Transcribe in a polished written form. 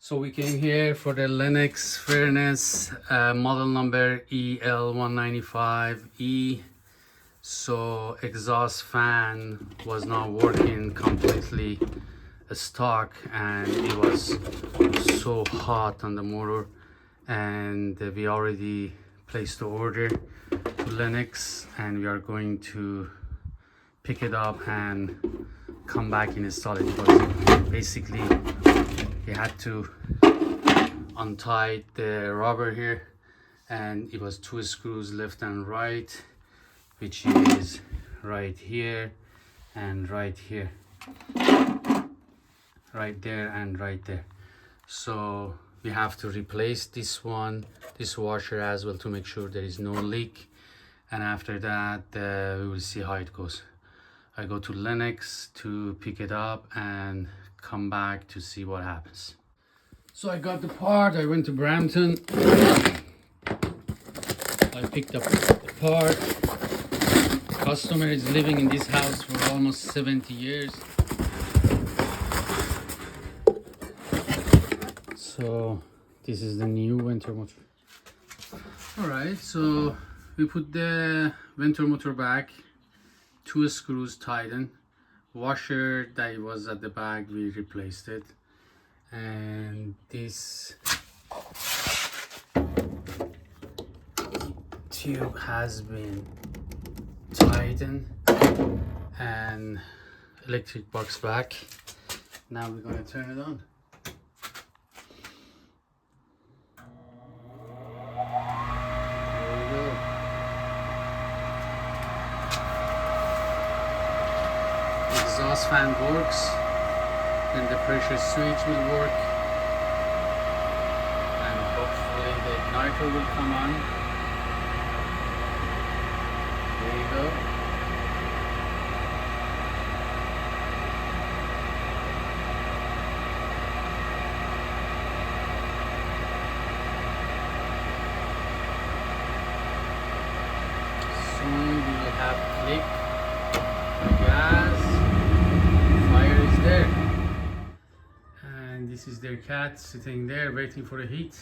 So we came here for the Lennox furnace, model number El195E. So exhaust fan was not working completely stock, and it was so hot on the motor, and we already placed the order to Lennox, and we are going to pick it up and come back and install it. Because basically we had to untie the rubber here, and it was 2 screws left and right, which is right here and right here, right there and right there. So we have to replace this washer as well, to make sure there is no leak, and after that we will see how it goes. I go to Lennox to pick it up and come back to see what happens. So I got the part, I went to Brampton, I picked up the part. Customer is living in this house for almost 70 years. So this is the new ventilator motor. Alright, so we put the ventilator motor back, 2 screws tightened, washer that was at the back we replaced it, and this tube has been tightened and electric box back. Now we're going to turn it on. There we go. Exhaust fan works, then the pressure switch will work, and hopefully the igniter will come on. There you go. Soon we will have click, gas, fire is there. And this is their cat sitting there waiting for the heat.